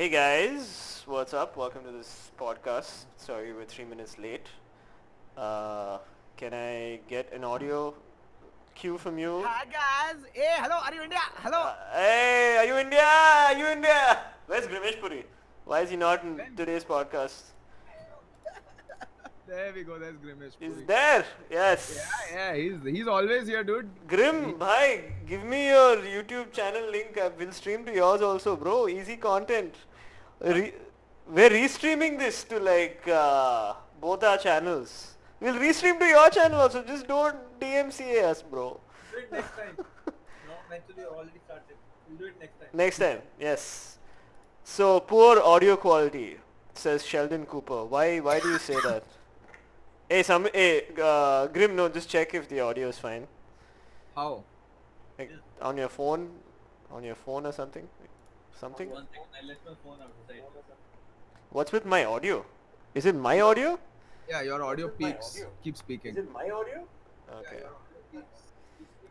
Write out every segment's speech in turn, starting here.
Hey guys, what's up? Welcome to this podcast. Sorry we're 3 minutes late. Can I get an audio cue from you? Hi guys. Hey, hello. Are you India? Hello. Hey, are you India? Are you India? Where's Grimesh Puri? Why is he not in today's podcast? There we go. There's Grimesh. He's there. Yes. Yeah. He's always here, dude. Grim, bhai, give me your YouTube channel link. I will stream to yours also, bro. Easy content. We're restreaming this to both our channels. We'll restream to your channel also. Just don't DMCA us, bro. Do it next time. No, actually already started. We'll do it next time. Next time, yes. So poor audio quality, says Sheldon Cooper. Why do you say that? Grim, no, just check if the audio is fine. How? Like on your phone or something? Something? One second, I let my phone outside. What's with my audio? Is it my audio? Yeah, your audio peaks. Keep speaking. Is it my audio? Okay.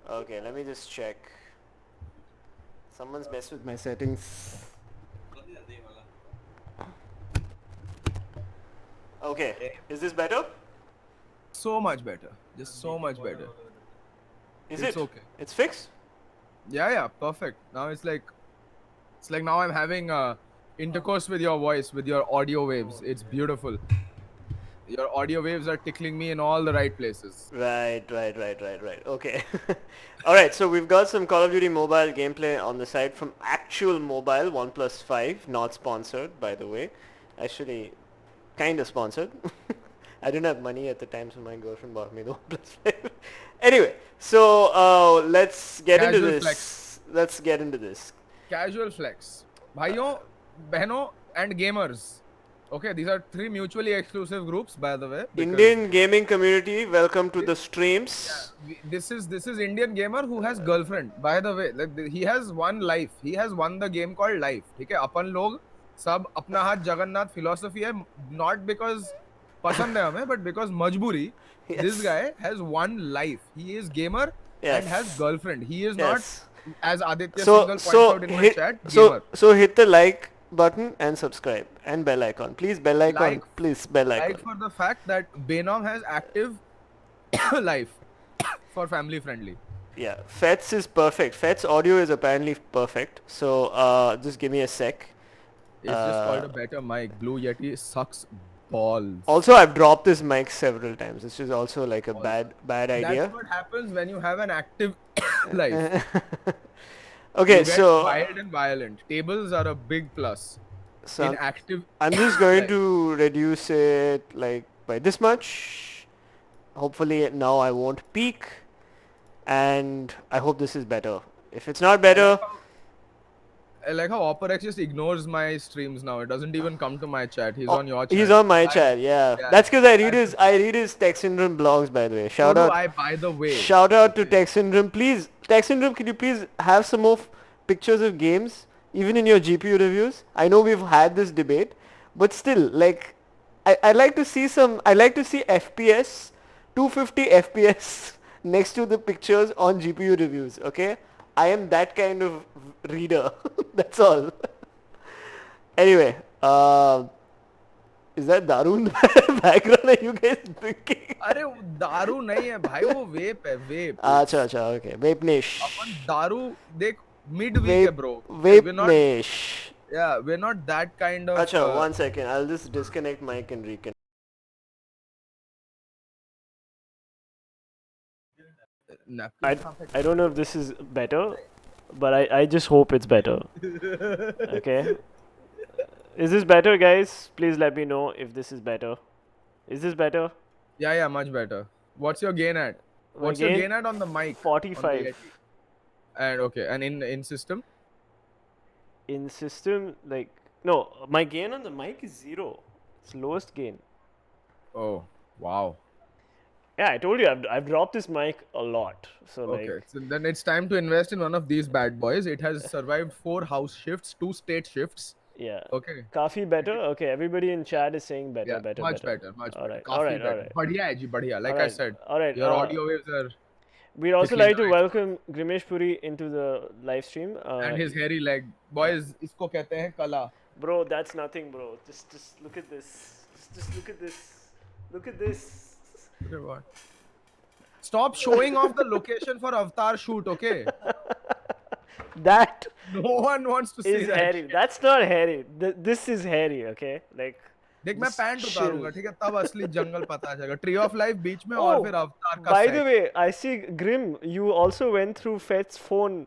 Okay, let me just check. Someone's messed with my settings. Okay, is this better? So much better. Just so much better. Is It's it? okay. It's fixed? Yeah. Perfect. Now it's like now I'm having intercourse with your voice, with your audio waves. It's beautiful. Your audio waves are tickling me in all the right places. Right. Okay. Alright, so we've got some Call of Duty mobile gameplay on the side from actual mobile, 1+5, not sponsored by the way. Actually, kinda sponsored. I didn't have money at the time, so my girlfriend bought me the 1+5. Anyway, so let's get into Casual this. flex. Let's get into this. Casual flex. Bhaiyon, behno, and gamers. Okay, these are 3 mutually exclusive groups, by the way. because- Indian gaming community, welcome to the streams. This is Indian gamer who has girlfriend. By the way, he has one life. He has won the game called life. ठीक है, अपन लोग सब अपना हाथ Jagannath philosophy है, not because पसंद है हमें, but because मजबूरी. Yes. This guy has one life. He is gamer Yes. and has girlfriend. He is Yes. not, as Aditya So Singhal points out in my chat, gamer. so hit the like button and subscribe and bell icon. Please bell icon. Like- Please bell icon. Like for the fact that Benom has active life for family friendly. Yeah, Fets is perfect. Fets audio is apparently perfect. So just give me a sec. It's just called a better mic. Blue Yeti sucks balls. Also, I've dropped this mic several times. This is also like a bad idea. That's what happens when you have an active life. Okay, You get so wild and violent. Tables are a big plus. so in active. I'm just going life. to reduce it like by this much. Hopefully now I won't peak, and I hope this is better. If it's not better, I like how OpperX just ignores my streams now. It doesn't even come to my chat. He's on your chat. he's on my chat. Yeah, yeah. that's because I read his Tech Syndrome blogs, by the way. Shout So do out. I, by the way. Shout out to Tech Syndrome. Please, Tech Syndrome, can you please have some more pictures of games, even in your GPU reviews? I know we've had this debate, but still, like, I like to see I like to see FPS, 250 FPS next to the pictures on GPU reviews, okay? I am that kind of reader. That's all. Anyway, is that Daru in the background? Are you guys drinking? अरे दारू नहीं है भाई, वो वेप है, वेप. अच्छा, okay. Vape-nish. अपन दारू देख mid week है bro. Vape-nish. Yeah, we're not that kind of. Acha, 1 second. I'll just disconnect mic and reconnect. I don't know if this is better, but I just hope it's better. Okay. Is this better, guys? Please let me know if this is better. Is this better? Yeah, much better. What's your gain at? My What's your gain at on the mic? 45. And okay, and in system? In system, like, no, my gain on the mic is 0. It's lowest gain. Oh, wow. Yeah, I told you I've dropped this mic a lot. So Okay, like, so then it's time to invest in one of these bad boys. It has survived 4 house shifts, 2 state shifts. yeah. Okay. Kafi better. Okay, everybody in chat is saying better, Yeah, better, much better. better, much All better. right, Kafi all right, better. all right. Badhiya hai ji, badhiya. Like I Alright, said, all right. your audio waves are. We'd also Pickling like to the welcome Grimesh Puri into the live stream. and his hairy leg. Boys, इसको कहते हैं कला. Bro, that's nothing, bro. Just look at this. Just look at this. Look at this. Okay, what? Stop showing off the location for Avatar shoot, okay? That No one wants to see is that. hairy. shit. That's not hairy. This is hairy, okay? Like. देख मैं just pant chill. उतारूंगा, ठीक है? तब असली जंगल पता चलेगा. Tree of Life बीच में Oh, और फिर Avatar का by set. the way, I see Grim. You also went through Fet's phone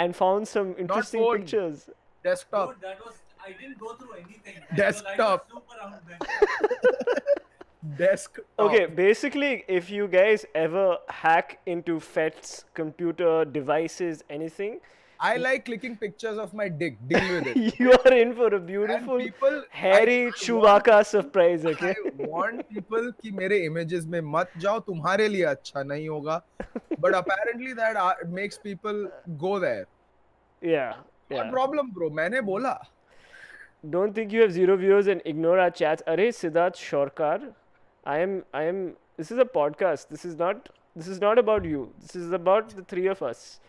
and found some interesting phone. pictures. Desktop. Dude, that was. I didn't go through anything. Desktop. The light was super round then. Desktop. Okay, basically, if you guys ever hack into Fet's computer devices, anything, I like clicking pictures of my dick. Deal with it. you are in for a beautiful, people- hairy I Chewbacca surprise, okay? I want people कि मेरे images में मत जाओ, तुम्हारे लिए अच्छा नहीं होगा. But apparently that makes people go there. Yeah, What yeah. problem, bro? मैंने बोला. Don't think you have zero viewers and ignore our chats. Arey Siddharth Shorkar, I am. This is a podcast. This is not about you. This is about the three of us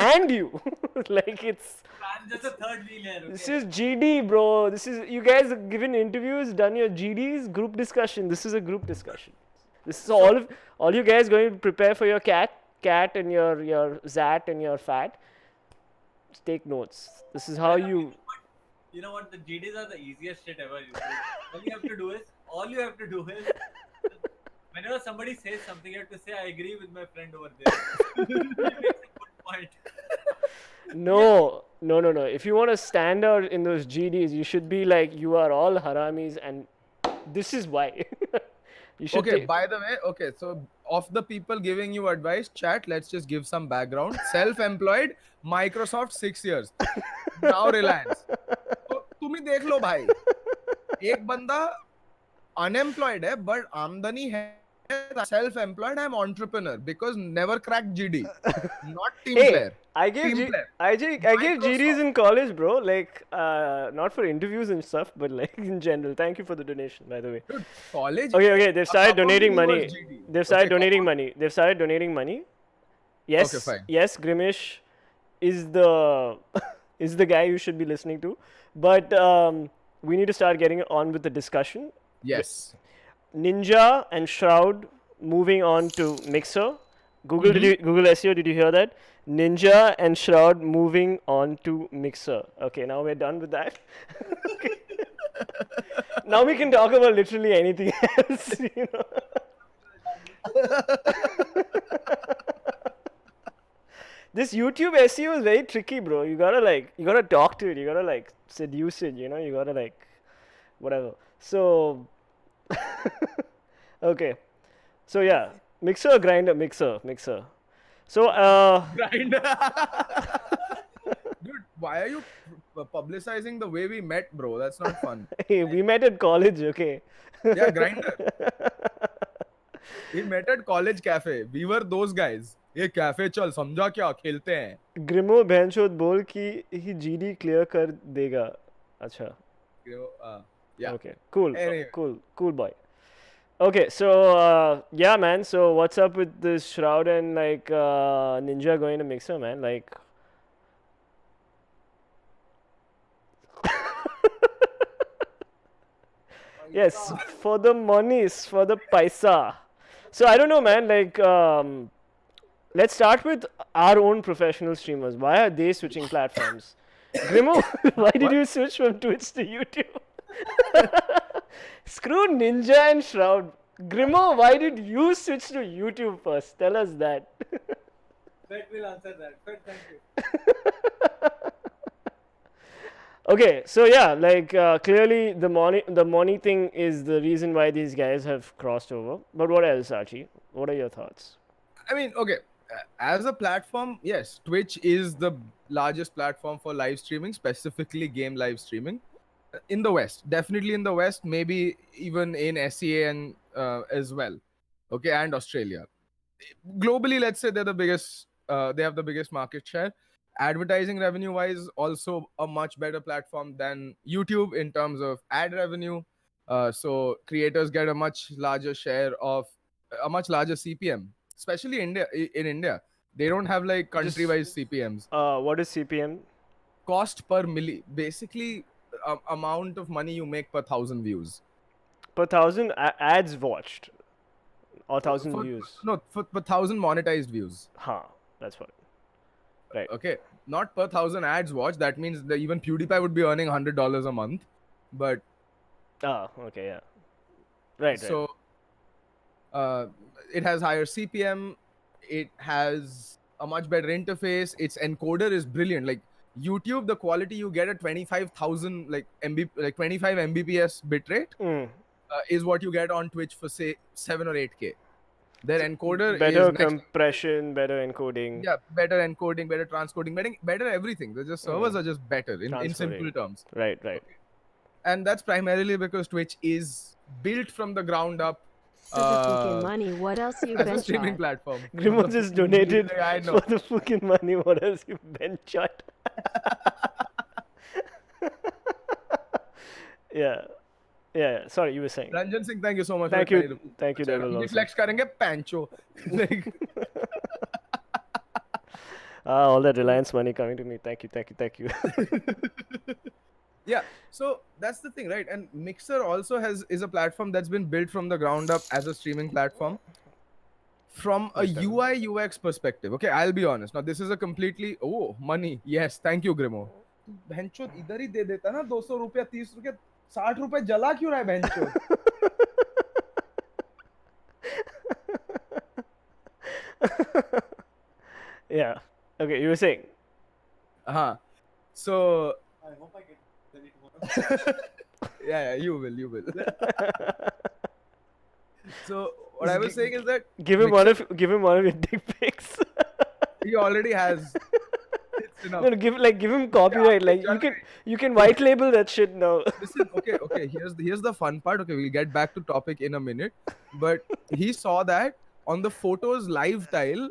and you. Like it's. I'm just a third wheel here. This Okay? is GD, bro. This is you guys have given interviews, done your GDs, group discussion. This is a group discussion. This is all you guys going to prepare for your cat and your zat and your fat. Just take notes. This is how you. You know what? The GDs are the easiest shit ever. All you have to do is whenever somebody says something, you have to say, "I agree with my friend over there." He makes a good point. No. If you want to stand out in those GDs, you should be like, you are all haramis, and this is why. You should. Okay, by the way, okay, so of the people giving you advice, chat, let's just give some background. Self-employed, Microsoft 6 years. Now Reliance. तो तुम ही देख लो भाई. एक बंदा unemployed है, but आमदनी है. Self-employed, I'm entrepreneur because never cracked GD. Not team player. I gave Team player. I gave GDs in college, bro. Like, not for interviews and stuff, but like in general. Thank you for the donation, by the way. Dude, college. Okay. They've started Upon donating me money. was GD. They've started Okay, donating upon- money. They've started donating money. Yes. Okay, fine. Yes, Grimesh is the is the guy you should be listening to. But we need to start getting on with the discussion. Yes. Ninja and Shroud moving on to Mixer. Google Google SEO, did you hear that? Ninja and Shroud moving on to Mixer. Okay, now we're done with that. Now we can talk about literally anything else, you know. This YouTube SEO is very tricky, bro. You gotta talk to it. You gotta like seduce it, you know. You gotta like whatever. So okay. So yeah, Mixer, Grinder, Mixer. So Grinder. Dude, why are you publicizing the way we met, bro? That's not fun. hey, we met at college, okay? Yeah, Grinder. We met at college cafe. We were those guys. ये cafe चल समझा क्या खेलते हैं. ग्रिमो बहनचोद बोल कि ही GD clear कर देगा. अच्छा. Yeah. Okay. Cool. Anyway. Cool boy. Okay, so yeah, man. So what's up with this Shroud and like Ninja going to Mixer, man? Like, yes, for the monies, for the paisa. So I don't know, man. Like, let's start with our own professional streamers. Why are they switching platforms? Grimo, why did you switch from Twitch to YouTube? Screw Ninja and Shroud. Grimo, why did you switch to YouTube first? Tell us that. Fed will answer that. Fed, thank you. Okay, so yeah, like clearly the money thing is the reason why these guys have crossed over. But what else, Archie? What are your thoughts? I mean, okay, as a platform, yes, Twitch is the largest platform for live streaming, specifically game live streaming in the West. Definitely in the West, maybe even in SEA and as well. Okay, and Australia. Globally, let's say they're the biggest. They have the biggest market share. Advertising revenue wise, also a much better platform than YouTube in terms of ad revenue. So creators get a much larger share of a much larger CPM, especially in India. They don't have like country-wise CPMs. What is CPM? Cost per milli. Basically, amount of money you make per 1,000 views. Per thousand ads watched or thousand For, views? no, for per 1,000 monetized views. Huh. That's what. Right. Okay, not per 1,000 ads watched. That means that even PewDiePie would be earning $100 a month. But Okay. Yeah. Right. so it has higher CPM. It has a much better interface. Its encoder is brilliant. Like YouTube, the quality you get at 25,000 like 25 Mbps bitrate is what you get on Twitch for say 7 or 8K. Their encoder Better is next. compression, better encoding. Yeah, better encoding, better transcoding, better everything. The just servers are just better in simple terms. Right. And that's primarily because Twitch is built from the ground up For the fucking money, what else you as a been streaming shot? platform. Grimo just donated I know. for the fucking money. What else you bench shot? Yeah. Sorry, you were saying. Ranjan Singh, thank you so much. Thank for you, Devil. Hindi Also. flex karenge pancho. Like, All that Reliance money coming to me. Thank you. yeah, so that's the thing, right? And Mixer also is a platform that's been built from the ground up as a streaming platform. From a UI UX perspective, okay, I'll be honest. Now, this is a completely money. Yes, thank you, Grimo. बहनचोद इधर ही दे देता ना 200 रुपया 30 रुपया 60 रुपए जला क्यों रहा है बहनचोद Yeah. Okay, you were saying. So I hope I get it tomorrow. yeah, you will. So what I was saying is that Give him one of your dick pics. he already has. It's enough. No, give him copyright. Like you can white label that shit now. Listen, okay. Here's the fun part. Okay, we'll get back to topic in a minute. But he saw that on the photos live tile,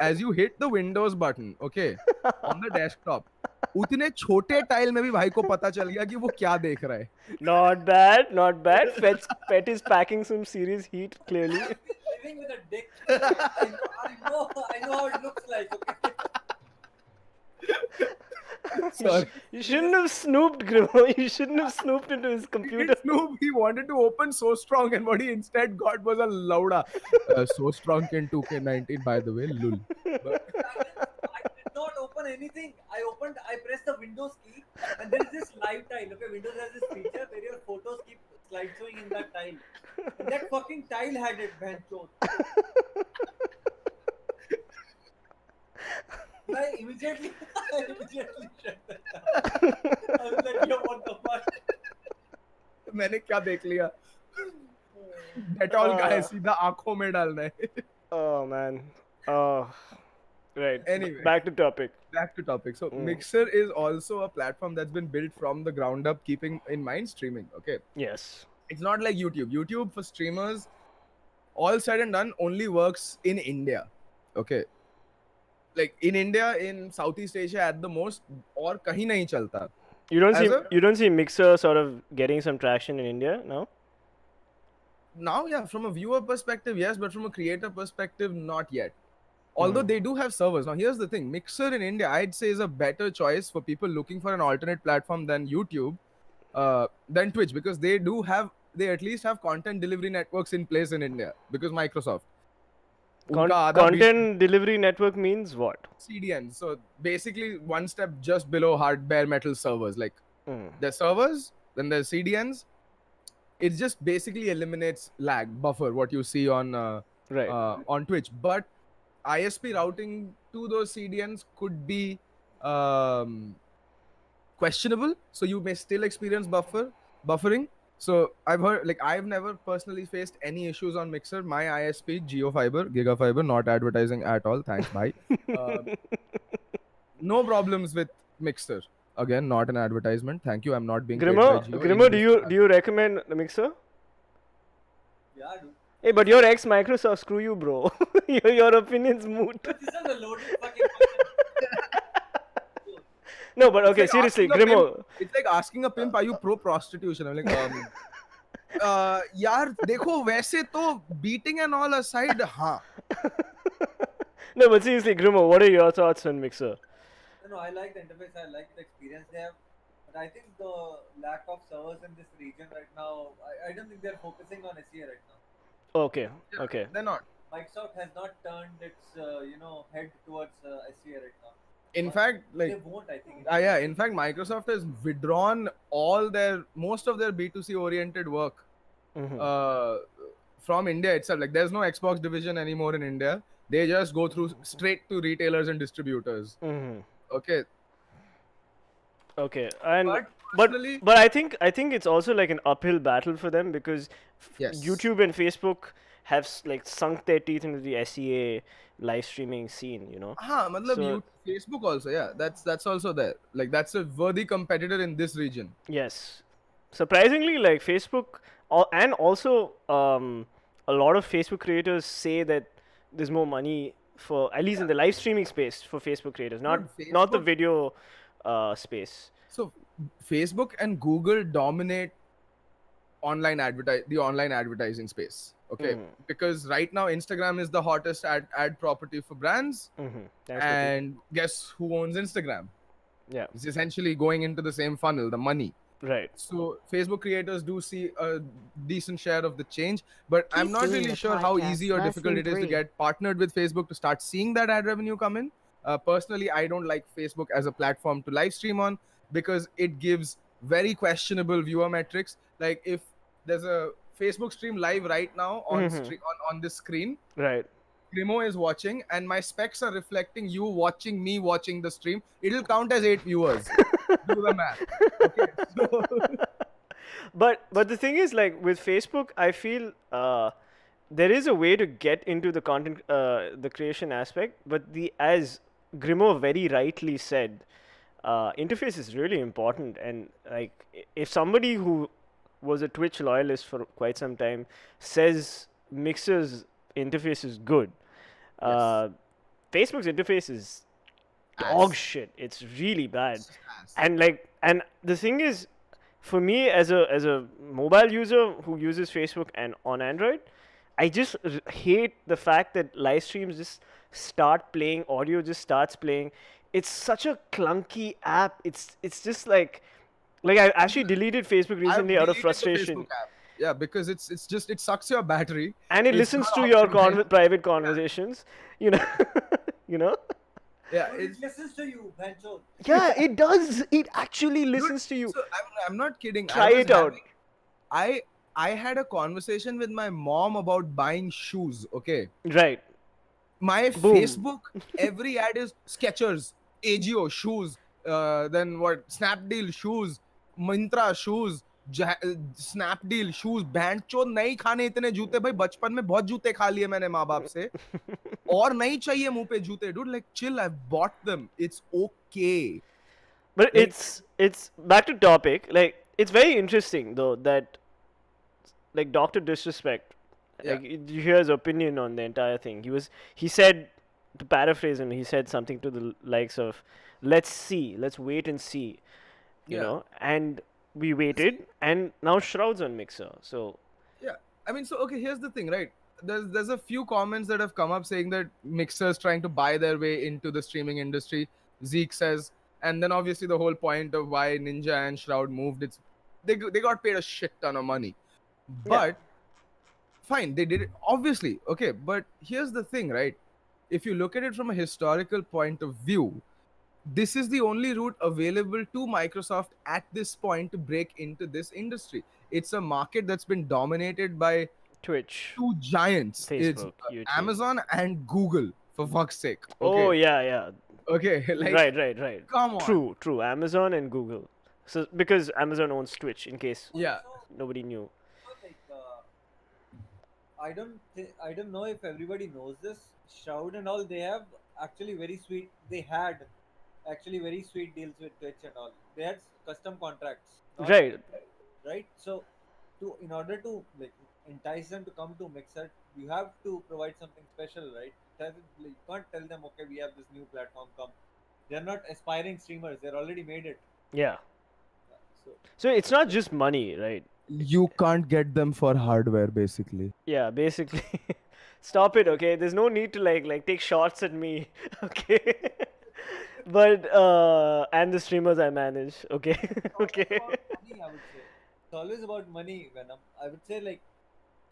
as you hit the Windows button, okay, on the desktop, उतने छोटे tile में भी भाई को पता चल गया कि वो क्या देख रहा है. Not bad. Pet is packing some serious heat, clearly. Living with a dick. I know how it looks like. Okay? Sorry. You shouldn't have snooped, Grimo. You shouldn't have snooped into his computer. He wanted to open So Strong, and what he instead got was a Lauda. So Strong in 2K19, by the way, lul. I did not open anything. I pressed the Windows key, and there is this live tile. Okay, Windows has this feature where your photos keep slide showing in that tile. And that fucking tile had it, bancho. I immediately shut that down. I was like, yo, what the fuck? मैंने क्या देख लिया? Dettol का है सीधा आंखों में डालना है. Oh man. Oh. Right. Anyway. Back to topic. So Mixer is also a platform that's been built from the ground up, keeping in mind streaming. Okay. Yes. It's not like YouTube. YouTube for streamers, all said and done, only works in India. Okay. Like in India, in Southeast Asia at the most, or kahin nahi chalta. You don't see Mixer sort of getting some traction in India now? Now, yeah, from a viewer perspective, yes, but from a creator perspective, not yet. Although they do have servers. Now, here's the thing. Mixer in India, I'd say, is a better choice for people looking for an alternate platform than YouTube, than Twitch, because they at least have content delivery networks in place in India, because Microsoft. Content delivery network means what? CDN. So basically one step just below bare metal servers. Like there's servers, then there's CDNs. It just basically eliminates lag, buffer, what you see on on Twitch. But ISP routing to those CDNs could be questionable. So you may still experience buffering. So I've heard, like, I've never personally faced any issues on Mixer. My ISP, Gigafiber, not advertising at all. Thanks, bye. No problems with Mixer. Again, not an advertisement. Thank you. I'm not being paid by Jio. Grimo, do you recommend the Mixer? Yeah, I do. Hey, but you're ex-Microsoft. Screw you, bro. Your opinion's moot. This is a loaded fucking question. No, but okay, seriously, Grimo. It's like asking a pimp, are you pro prostitution? I'm like, यार देखो वैसे तो beating and all aside, हाँ. No, but seriously, Grimo, what are your thoughts on Mixer? No, I like the interface. I like the experience they have. But I think the lack of servers in this region right now, I don't think they're focusing on SEA right now. Okay, Yeah, okay. they're not. Microsoft has not turned its head towards SEA right now. In But fact, they like, won't, I think. yeah, in fact, Microsoft has withdrawn most of their B2C oriented work Mhm. uh, from India itself. Like, there's no Xbox division anymore in India. They just go through straight to retailers and distributors. Mhm. Okay, Okay, and but but personally, but I think it's also like an uphill battle for them because yes. YouTube and Facebook have like sunk their teeth into the SEA live streaming scene. You know. Matlab So you Facebook also, yeah, that's also there. Like, that's a worthy competitor in this region. yes, surprisingly, like Facebook, and also a lot of Facebook creators say that there's more money for at least in the live streaming space for Facebook creators, not Dude, not the Facebook. video space. So Facebook and Google dominate the online advertising space. Okay, because right now Instagram is the hottest ad property for brands, Mm-hmm. Thanks, Prateek. and guess who owns Instagram? Yeah, It's essentially going into the same funnel, the money. right. So Facebook creators do see a decent share of the change, but I'm Keep not doing really the sure how podcast. easy or difficult Lesson it is to 3. get partnered with Facebook to start seeing that ad revenue come in. Personally, I don't like Facebook as a platform to live stream on because it gives very questionable viewer metrics. Like, if there's a Facebook stream live right now on this screen, Right. Grimo is watching, and my specs are reflecting you watching me watching the stream. It'll count as 8 viewers. Do the math. Okay, so But the thing is, like with Facebook, I feel there is a way to get into the content, the creation aspect. But the as Grimo very rightly said, interface is really important. And like if somebody who was a Twitch loyalist for quite some time says Mixer's interface is good, uh, Facebook's interface is dog shit. It's really bad. ass. And the thing is, for me as a mobile user who uses Facebook and on Android, I just hate the fact that live streams just start playing, audio just starts playing. It's such a clunky app. It's just like I actually deleted Facebook I've recently out of deleted the frustration. Facebook app. Yeah, because it's just it sucks your battery. And it It's listens not to your optimized. private conversations, you know. you know. Yeah, Dude, it's it listens to you, Bancho. Yeah, it does. It actually listens to you. So I'm not kidding. Try it out. I had a conversation with my mom about buying shoes. Okay, Right. my Boom. Facebook, every ad is Skechers, AGO shoes, then what, Snapdeal shoes, Myntra shoes, Snapdeal shoes. Band चो नहीं खाने इतने जूते भाई, बचपन में बहुत जूते खा लिए मैंने माँ बाप से, और नहीं चाहिए मुंह पे जूते. Dude, like, chill, I've bought them, it's okay. But Like- it's back to topic. Like it's very interesting though that like Doctor Disrespect. Yeah. Like you hear his opinion on the entire thing. He said, to paraphrase him, he said something to the likes of, let's wait and see, you Yeah. know. And we waited, and now Shroud's on Mixer. So Yeah, I mean, so okay, here's the thing, right? There's a few comments that have come up saying that Mixer's trying to buy their way into the streaming industry. Zeke says, and then obviously the whole point of why Ninja and Shroud moved, they got paid a shit ton of money, but fine, they did it obviously. Okay, but here's the thing, right? If you look at it from a historical point of view, this is the only route available to Microsoft at this point to break into this industry. It's a market that's been dominated by Twitch. two giants. It's Facebook, YouTube. Amazon and Google, for fuck's sake. Oh Okay. yeah. Okay. Like, Right. come on. True. Amazon and Google. So because Amazon owns Twitch, in case Yeah. nobody knew. Like, I don't know if everybody knows this. Shroud and all, they have actually very sweet. They had actually very sweet deals with Twitch and all. They had custom contracts. Right. Right. So, in order to like entice them to come to Mixer, you have to provide something special, right? You can't tell them, okay, we have this new platform, come. They're not aspiring streamers. They're already made it. Yeah. So So it's not just money, right? You can't get them for hardware, basically. Yeah, basically. Stop it, okay? There's no need to like take shots at me, okay? But and the streamers I manage, okay? Okay. About money, I would say. It's always about money, Venom. I would say like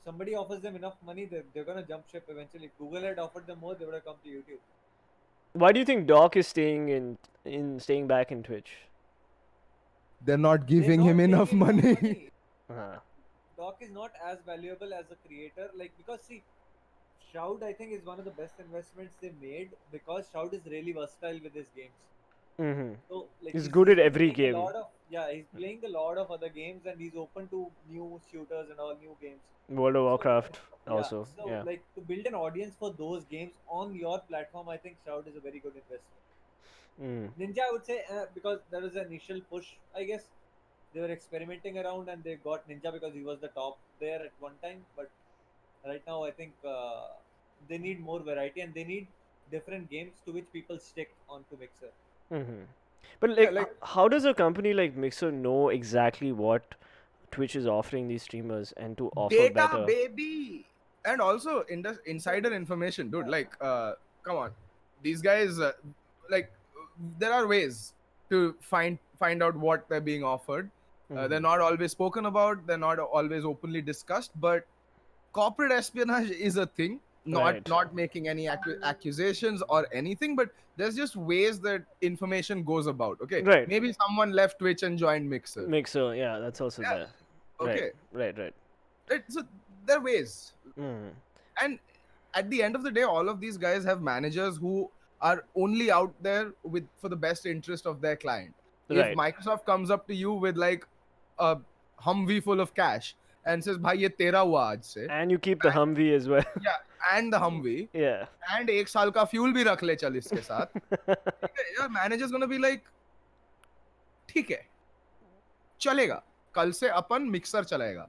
somebody offers them enough money, they're gonna jump ship eventually. If Google had offered them more, they would have come to YouTube. Why do you think Doc is staying back in Twitch? They're not They're giving not him paying enough money. Uh-huh. Doc is not as valuable as a creator, like because see, Shroud I think is one of the best investments they made because Shroud is really versatile with his games. Mm-hmm. So like He's good at been every playing game. he's playing a lot of other games and he's open to new shooters and all new games. World of So Warcraft yeah, also. so Yeah. like to build an audience for those games on your platform, I think Shroud is a very good investment. Mm. Ninja, I would say, because there was an initial push, I guess they were experimenting around and they got Ninja because he was the top there at one time. But right now, I think they need more variety and they need different games to which people stick onto Mixer. Mm-hmm. But Yeah, like, like how does a company like Mixer know exactly what Twitch is offering these streamers and to offer data, better? baby, and also insider information, dude. Like, come on, these guys, like, there are ways to find out what they're being offered. They're not always spoken about. They're not always openly discussed. But corporate espionage is a thing. Right. Not making any accusations or anything, but there's just ways that information goes about. Okay, Right. maybe someone left Twitch and joined Mixer. Mixer, yeah, that's also Yeah. there. Okay. Right. Right. So there are ways. Mm. And at the end of the day, all of these guys have managers who are only out there with for the best interest of their client. If Right. Microsoft comes up to you with like a Humvee full of cash and says, "Bhai, ye tera hua aaj se," And you keep the Humvee as well. yeah, and the Humvee, Yeah. and एक साल का fuel भी रख ले चल इसके साथ, ठीक है, your manager's gonna be like, ठीक है, चलेगा, कल से अपन मिक्सर चलेगा.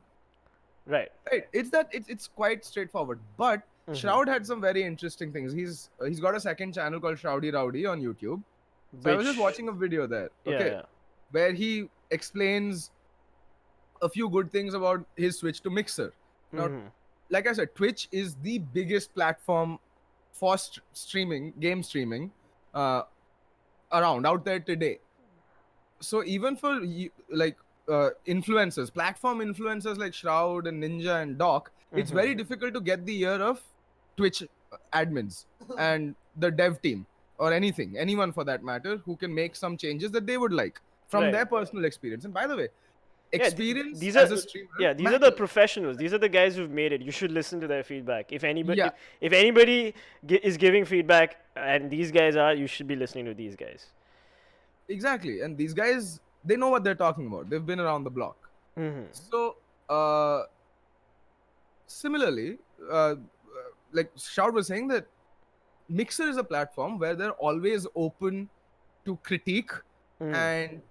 Right. Right. It's quite straightforward. But Shroud had some very interesting things. He's got a second channel called Shroudy Rowdy on YouTube. So I was just Which- watching a video there. Yeah, Okay. yeah. Where he explains a few good things about his switch to Mixer. Now, like I said, Twitch is the biggest platform for streaming, game streaming, around out there today. So even for like influencers, platform influencers like Shroud and Ninja and Doc, it's very difficult to get the ear of Twitch admins and the dev team or anyone for that matter, who can make some changes that they would like from Right. their personal experience. And by the way, Yeah, experience these as are a streamer. these are the matters. professionals. These are the guys who've made it. You should listen to their feedback. If anybody Yeah. if anybody is giving feedback and these guys are, you should be listening to these guys. Exactly. And these guys, they know what they're talking about. They've been around the block. So, similarly, like Shroud was saying, that Mixer is a platform where they're always open to critique and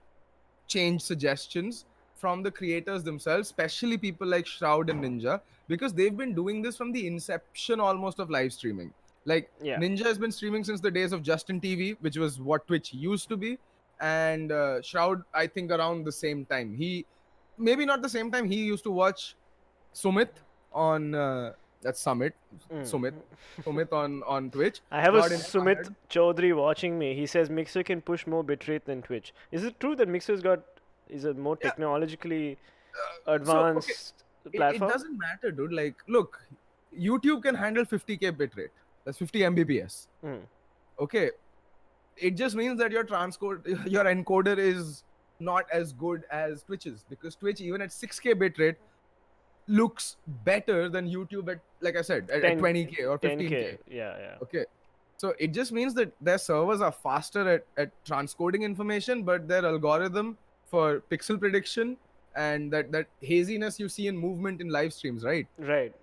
change suggestions from the creators themselves, especially people like Shroud and Ninja, because they've been doing this from the inception almost of live streaming. Like, Yeah. Ninja has been streaming since the days of Justin TV, which was what Twitch used to be. And Shroud, I think, around the same time. Maybe not the same time, he used to watch Sumit on that's Summit. Sumit on Twitch. I have a Got Sumit inspired. Chaudhary watching me. He says Mixer can push more bitrate than Twitch. Is it true that is a more technologically advanced It platform? doesn't matter, dude. Like, look, YouTube can handle 50k bitrate. That's 50 Mbps. Okay. It just means that your encoder is not as good as Twitch's, because Twitch, even at 6k bitrate, looks better than YouTube at, like I said, at 20k or 15k. 10K. Yeah. Okay. So it just means that their servers are faster at transcoding information, but their algorithm for pixel prediction and that haziness you see in movement in live streams, right? Right.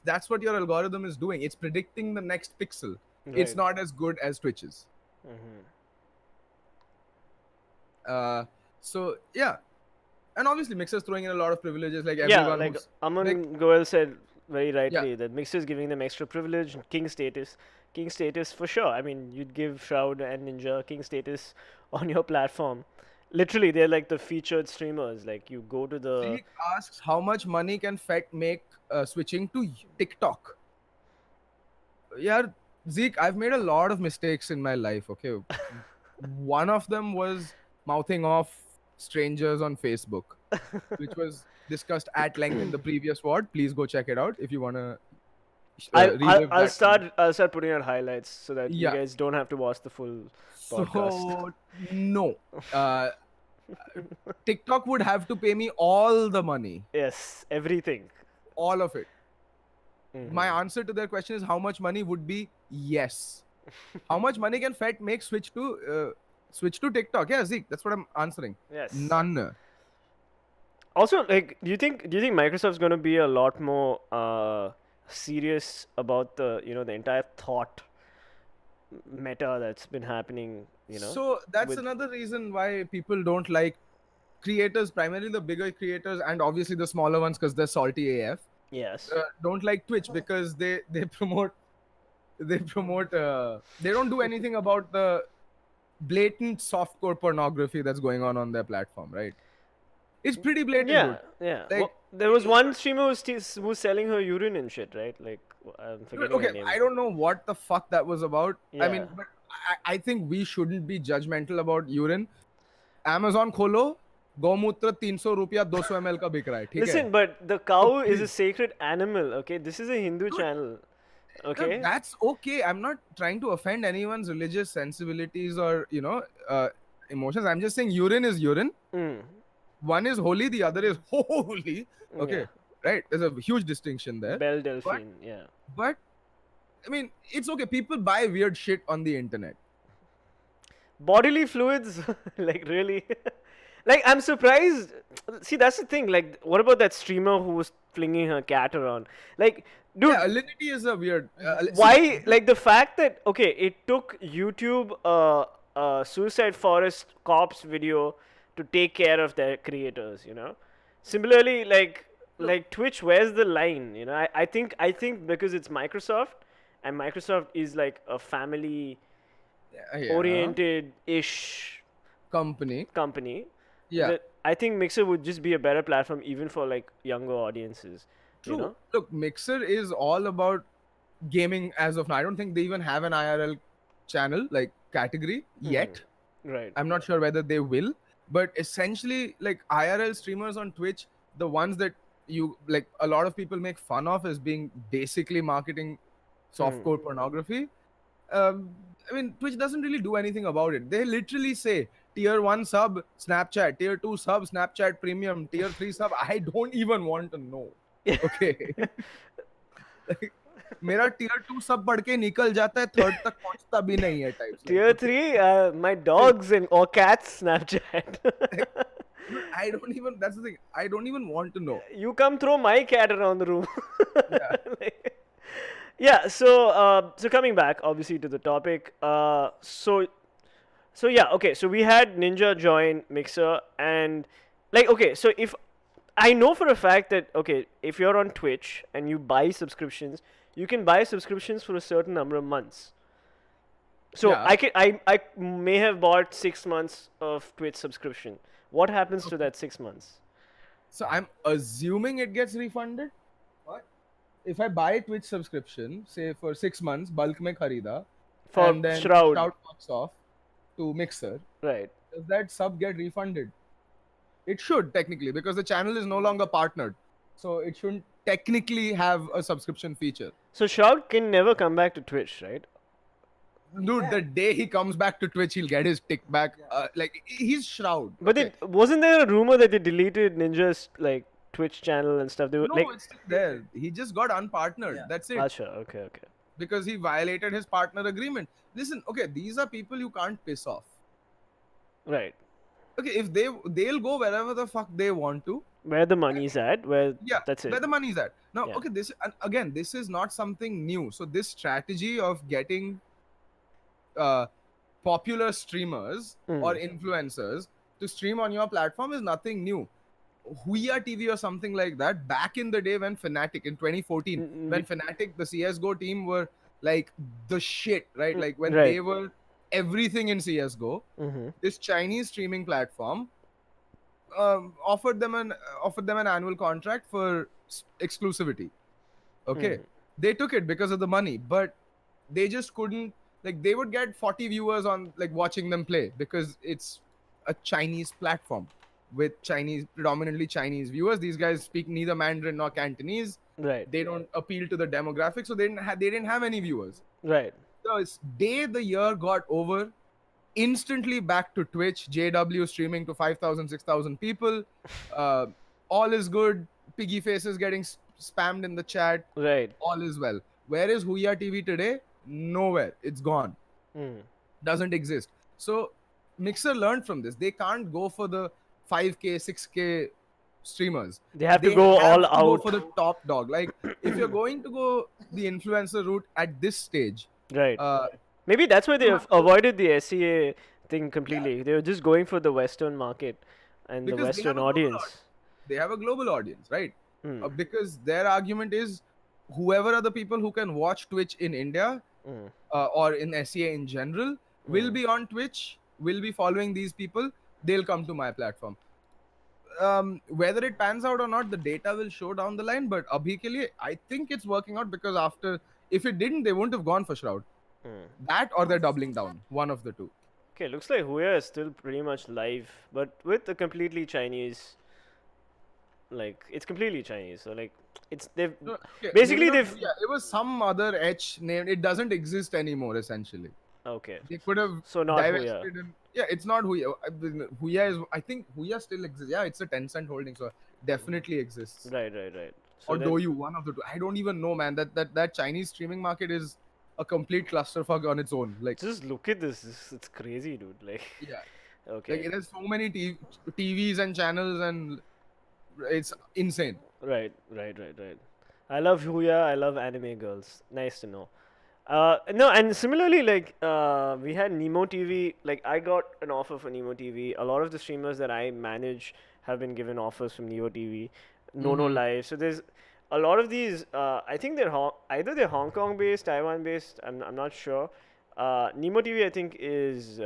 That's what your algorithm is doing. It's predicting the next pixel. It's Right. not as good as Twitch's. So yeah, and obviously Mixer's throwing in a lot of privileges, like Yeah, everyone. like who's, Aman Goel said very rightly Yeah. that Mixer is giving them extra privilege, king status. King status for sure. I mean, you'd give Shroud and Ninja king status on your platform. Literally, they're like the featured streamers. Like, you go to the He asks how much money can Fett make switching to TikTok. Yeah, Zeke, I've made a lot of mistakes in my life. Okay, one of them was mouthing off strangers on Facebook, which was discussed at length in the previous ward. Please go check it out if you wanna relive I'll that. start putting out highlights so that you Yeah. guys don't have to watch the full podcast. So no, TikTok would have to pay me all the money, Yes, everything. all of it. Mm-hmm. My answer to their question is how much money would be yes. How much money can Fed make switch to TikTok? Yeah, Zeke, that's what I'm answering. Yes. None. Also, like, do you think Microsoft's going to be a lot more serious about the the entire thought meta that's been happening? So that's with- another reason why people don't like creators, primarily the bigger creators and obviously the smaller ones because they're salty AF. Yes. Don't like Twitch because they promote they don't do anything about the blatant softcore pornography that's going on their platform, right? It's pretty blatant, Yeah, dude. yeah. Like- Well, there was one streamer who's selling her urine and shit, right? Like, I'm forgetting her Okay, name. I don't know what the fuck that was about. I mean, Yeah. but I think we shouldn't be judgmental about urine. Amazon खोलो, गौमूत्र 300 रुपया 200 ml का बिक रहा है, ठीक है? Listen, but the cow is a please. sacred animal, okay? This is a Hindu channel, okay? That's okay. I'm not trying to offend anyone's religious sensibilities or emotions. I'm just saying urine is urine. Mm. One is holy, the other is holy. Okay, Yeah. right? There's a huge distinction there. Belle Delphine, yeah. But I mean, it's okay. People buy weird shit on the internet. Bodily fluids, like, really? Like, I'm surprised. See, that's the thing. Like, what about that streamer who was flinging her cat around? Like, dude, Yeah, alinity is a weird. why? Like, the fact that, okay, it took YouTube Suicide Forest cops video to take care of their creators, Similarly, like Twitch, where's the line? I think because it's Microsoft, and Microsoft is like a family oriented ish company. Yeah. that I think Mixer would just be a better platform even for like younger audiences. True. Look, Mixer is all about gaming as of now. I don't think they even have an IRL channel like category yet. Right. I'm not sure whether they will, but essentially, like IRL streamers on Twitch, the ones that you like, a lot of people make fun of as being basically marketing softcore pornography. I mean, Twitch doesn't really do anything about it. They literally say tier 1 sub Snapchat, tier 2 sub Snapchat Premium, tier 3 sub. I don't even want to know. Okay. Like, मेरा tier 2 सब बढ़ के निकल जाता है, third तक पहुंचता भी नहीं है types. Tier 3, my dogs or cats Snapchat. I don't even. That's the thing. I don't even want to know. You come throw my cat around the room. Yeah. Yeah, so coming back obviously to the topic, so yeah, okay, so we had Ninja join Mixer, and like, okay, so if I know for a fact that, okay, if you're on Twitch and you buy subscriptions, you can buy subscriptions for a certain number of months. So Yeah. I may have bought 6 months of Twitch subscription. What happens to that 6 months? So I'm assuming it gets refunded. What? If I buy Twitch subscription, say for 6 months, bulk mein kharida, For and then Shroud. fucks off to Mixer, Right. does that sub get refunded? It should technically, because the channel is no longer partnered, so it shouldn't technically have a subscription feature. So Shroud can never come back to Twitch, right? Dude, the day he comes back to Twitch, he'll get his tick back. Like he's Shroud. But okay? wasn't there a rumor that they deleted Ninja's like Twitch channel and stuff? They were No, like, it's still there. He just got unpartnered. Yeah. That's it. Acha, okay. Because he violated his partner agreement. Listen, okay, these are people you can't piss off. Right. Okay, if they'll go wherever the fuck they want to. Where the money's at, that's it. Where the money's at. Now, Yeah. okay, this is not something new. So this strategy of getting popular streamers or influencers to stream on your platform is nothing new. Huya TV or something like that, back in the day when Fnatic in 2014, when Fnatic, the CSGO team were like the shit, right? Like when Right. they were everything in CSGO, this Chinese streaming platform offered them an annual contract for exclusivity. Okay, they took it because of the money, but they just couldn't, like, they would get 40 viewers on like watching them play because it's a Chinese platform with predominantly Chinese viewers. These guys speak neither Mandarin nor Cantonese. Right. They don't appeal to the demographic, so they didn't have any viewers. Right. The day the year got over, instantly back to Twitch, JW streaming to 5,000, 6,000 people. All is good. Piggy faces getting spammed in the chat. Right. All is well. Where is Huya TV today? Nowhere. It's gone. Doesn't exist. So Mixer learned from this. They can't go for the 5K, 6K streamers. They have to go all go out. for the top dog. Like, if you're going to go the influencer route at this stage, Right. Maybe that's why they have avoided the SEA thing completely. They were just going for the Western market and the because they have Western a global audience. They have a global audience, right? Because their argument is whoever are the people who can watch Twitch in India or in SEA in general will be on Twitch, will be following these people, they'll come to my platform. Whether it pans out or not, the data will show down the line, but abhi ke liye, I think it's working out because if it didn't, they wouldn't have gone for Shroud. That or they're doubling down, one of the two. Okay, looks like Huya is still pretty much live, but with a completely Chinese. Like, it's completely Chinese, so like basically they've it was some other H name. It doesn't exist anymore, essentially. okay. They could have So not divested Huya. in, it's not Huya. Huya is, I think Huya still exists. Yeah, it's a Tencent holding, so definitely exists. Right. So Or Douyu, one of the two. I don't even know, man. That Chinese streaming market is a complete clusterfuck on its own. Like, just look at this. It's crazy, dude. Like, yeah. okay. Like, it has so many TVs and channels, and it's insane. Right. I love Huya. I love anime girls. Nice to know. No, and similarly, like, we had Nemo TV. Like, I got an offer for Nemo TV. A lot of the streamers that I manage have been given offers from Nemo TV. No Live. So there's a lot of these. I think they're either they're Hong Kong based, Taiwan based. I'm not sure. Nemo TV, I think, is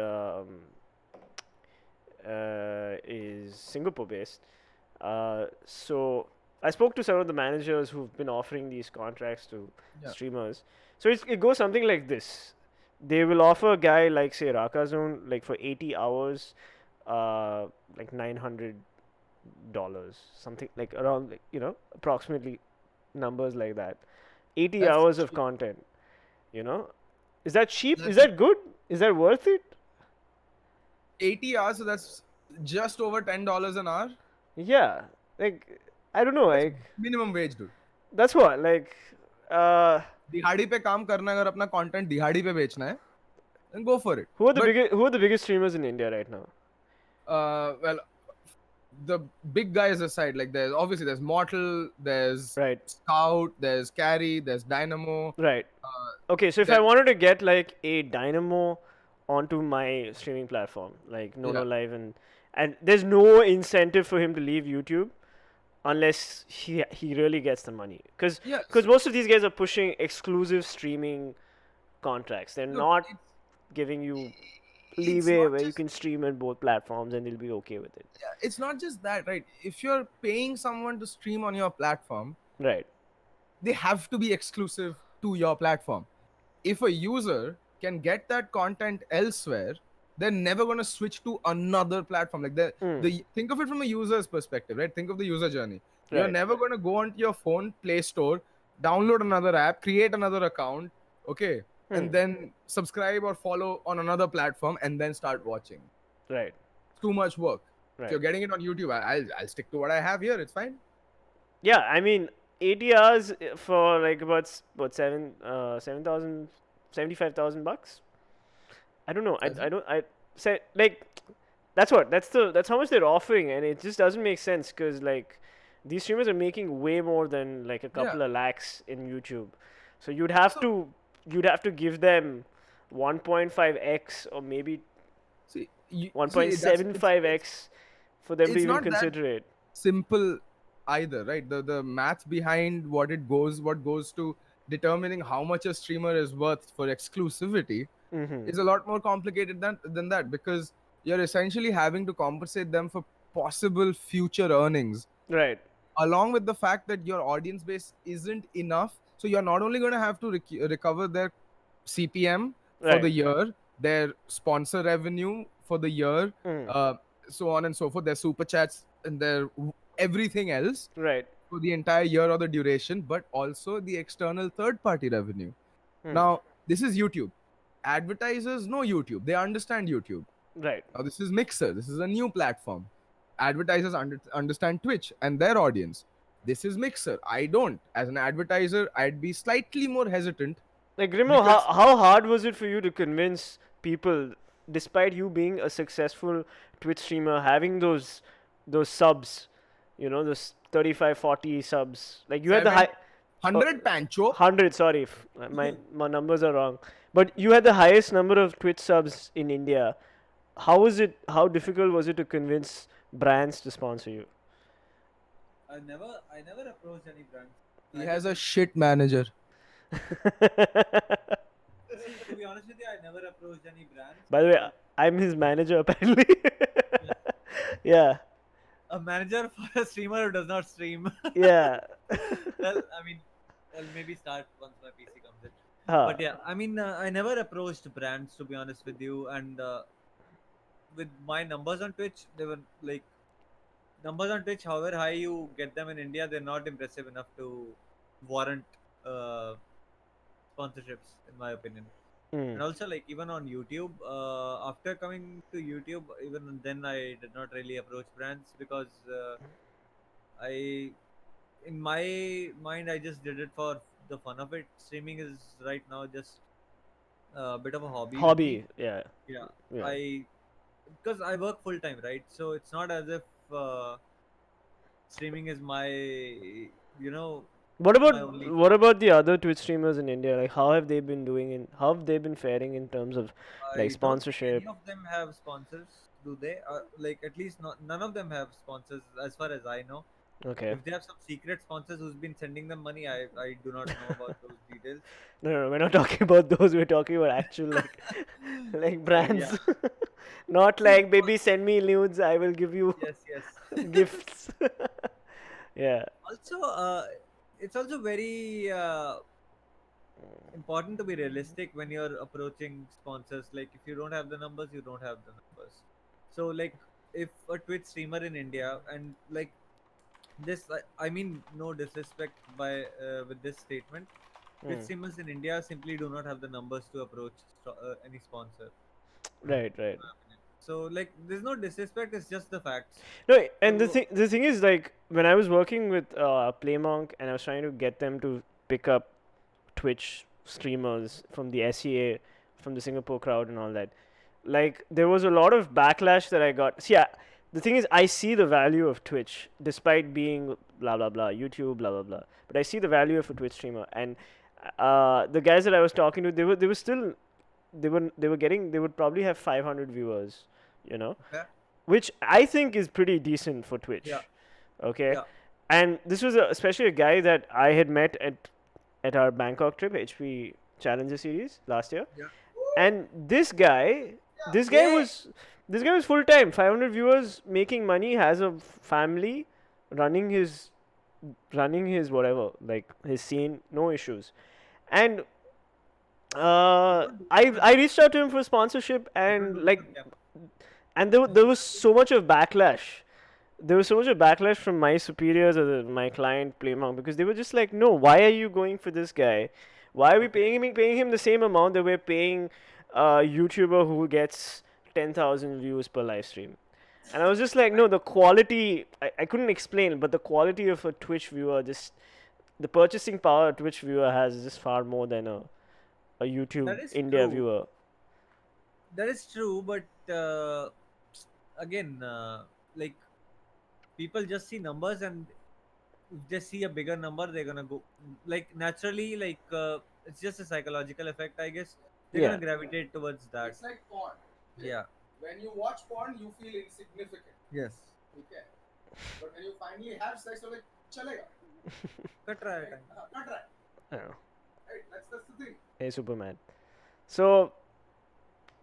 Singapore based. So I spoke to some of the managers who've been offering these contracts to streamers. So it goes something like this. They will offer a guy like, say, Rakazone, like for 80 hours, like $900, something like around, like, approximately numbers like that. 80 That's hours of content, Is that cheap? Is that good? Is that worth it? 80 hours, so that's just over $10 an hour. Yeah, like, I don't know, like, Minimum wage, dude. that's what, like, दिहाड़ी पे काम करना, अगर अपना content दिहाड़ी पे बेचना है, then go for it. who are the biggest streamers in India right now? Well, the big guys aside, like, there's Mortal, there's Right. Scout, there's Carry, there's Dynamo. Right. Okay, so if I wanted to get like a Dynamo onto my streaming platform, like Nono Live, and there's no incentive for him to leave YouTube unless he really gets the money, because most of these guys are pushing exclusive streaming contracts. They're not giving you leeway where you can stream on both platforms and they'll be okay with it. Yeah, it's not just that, right? If you're paying someone to stream on your platform, right, they have to be exclusive to your platform. If a user can get that content elsewhere, they're never going to switch to another platform. Like, think of it from a user's perspective, right? Think of the user journey. Right. You're never going to go onto your phone, Play Store, download another app, create another account, okay, and then subscribe or follow on another platform and then start watching. Right. It's too much work. Right. If you're getting it on YouTube, I'll stick to what I have here. It's fine. Yeah, I mean, 80 hours for like about 75,000 bucks. I don't know. I say, like, that's how much they're offering, and it just doesn't make sense, because like these streamers are making way more than like a couple of lakhs in YouTube. So you'd have to give them 1.5x or maybe 1.75x for them to even consider it. Simple either, right? The math behind what goes to determining how much a streamer is worth for exclusivity is a lot more complicated than that, because you're essentially having to compensate them for possible future earnings, right, along with the fact that your audience base isn't enough. So you're not only going to have to recover their CPM for Right. the year, their sponsor revenue for the year, Mm. so on and so forth, their super chats and their everything else Right. for the entire year or the duration, but also the external third party revenue. Mm. Now, this is YouTube. Advertisers know YouTube, they understand YouTube. Right. Now, this is Mixer, this is a new platform. Advertisers understand Twitch and their audience. This is Mixer. I don't. As an advertiser, I'd be slightly more hesitant Like, Remo, because how hard was it for you to convince people, despite you being a successful Twitch streamer, having those subs, those 35, 40 subs? Like, you had the high 100 Pancho. 100. Sorry, if my numbers are wrong, but you had the highest number of Twitch subs in India. How was it? How difficult was it to convince brands to sponsor you? I never approached any brands. He has a shit manager. To be honest with you, I never approached any brands. By the way, I'm his manager apparently. Yeah. A manager for a streamer who does not stream. Yeah. Well, I mean, I'll maybe start once my PC comes in. Huh. But yeah, I mean, I never approached brands, to be honest with you, and with my numbers on Twitch, they were like numbers on Twitch. However high you get them in India, they're not impressive enough to warrant sponsorships, in my opinion. Mm. And also, like, even on YouTube, after coming to YouTube, even then I did not really approach brands because I, in my mind, I just did it for the fun of it. Streaming is right now just a bit of a hobby. with me. Hobby. Yeah. Yeah. Yeah. Because I work full time, right? So it's not as if streaming is my, What my about only. what about the other Twitch streamers in India? Like, how have they been doing how have they been faring in terms of I like don't think sponsorship? any of them have sponsors, do they? Like, at least none of them have sponsors, as far as I know. Okay. If they have some secret sponsors who's been sending them money, I do not know about those details. No, we're not talking about those. We're talking about actual like brands. Not See, like, baby, send me nudes. I will give you yes. gifts. Yeah. Also, it's also very important to be realistic when you're approaching sponsors. Like, if you don't have the numbers, you don't have the numbers. So, like, if a Twitch streamer in India, and like this, I mean, no disrespect by with this statement, Twitch Mm. streamers in India simply do not have the numbers to approach any sponsor. Right. in my opinion. So, like, there's no disrespect. It's just the facts. No, and So, the thing is, like, when I was working with Playmonk and I was trying to get them to pick up Twitch streamers from the SEA, from the Singapore crowd and all that, like, there was a lot of backlash that I got. See, the thing is, I see the value of Twitch despite being blah blah blah, YouTube blah blah blah. But I see the value of a Twitch streamer, and the guys that I was talking to, they were still they would probably have 500 viewers, yeah, which I think is pretty decent for Twitch. yeah, Okay. yeah. And this was especially a guy that I had met at our Bangkok trip, HP Challenger Series last year. Yeah. And this guy was full time, 500 viewers, making money, has a family, running his whatever, like his scene, no issues. And I reached out to him for sponsorship, and like, and there was so much of backlash. There was so much of backlash from my superiors or my client Playmonk, because they were just like, no, why are you going for this guy? Why are we paying him the same amount that we're paying a YouTuber who gets 10,000 views per live stream? And I was just like, no, the quality, I couldn't explain, but the quality of a Twitch viewer, just the purchasing power a Twitch viewer has is just far more than a YouTube That is India true. viewer. That is true, but again, like, people just see numbers, and if they see a bigger number, they're gonna go, like, naturally, like, it's just a psychological effect, I guess. They're Yeah. gonna gravitate towards that. It's like porn. Yeah. When you watch porn, you feel insignificant. Yes. Okay. But when you finally have sex, you're like, chalega. Cut right time. Not right. I don't know. Right? That's the thing. Hey, Superman. So,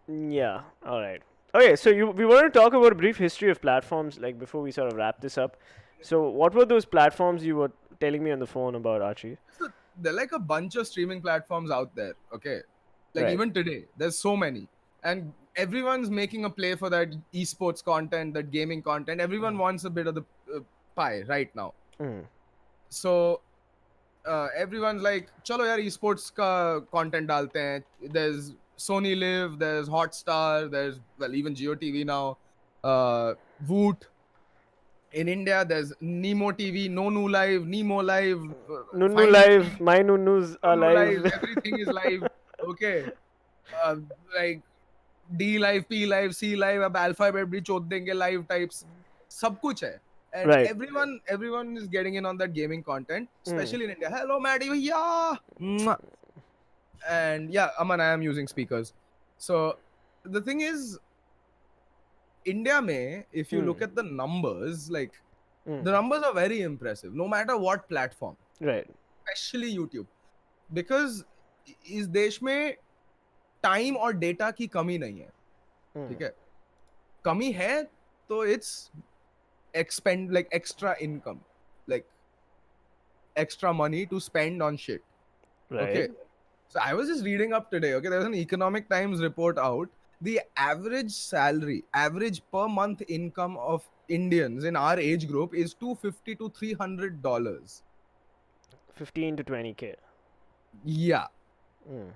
yeah, all right. Okay, so we want to talk about a brief history of platforms, like, before we sort of wrap this up. So, what were those platforms you were telling me on the phone about, Archie? So there are like a bunch of streaming platforms out there. Okay. Like Right. even today, there's so many, and everyone's making a play for that esports content, that gaming content. Everyone wants a bit of the pie right now. Mm. So everyone's like, "Chalo yaar, esports ka content dalte hain." There's Sony Live, there's Hotstar, there's even GeoTV now, Voot. In India, there's Nemo TV, Nonu Live, Nemo Live, Nunu Find live. Me, My Nunus are Nonu Live. live. Everything is live. Okay, like D Live, P Live, C Live, अब alphabet भी चोद देंगे live types, सब कुछ है. And Right. everyone is getting in on that gaming content, Mm. especially in India. Hello, Maddie, yeah. And yeah, Aman, I am using speakers. So the thing is, India mein, if you look at the numbers, like the numbers are very impressive, no matter what platform, Right. especially YouTube, because इस देश में time और data की कमी नहीं है. ठीक है, कमी है तो it's expend like extra income, like extra money to spend on shit. Right. Okay, so I was just reading up today. Okay, there was an Economic Times report out. The average salary, average per month income of Indians in our age group is $250 to $300. 15 to 20K. Yeah. Mm.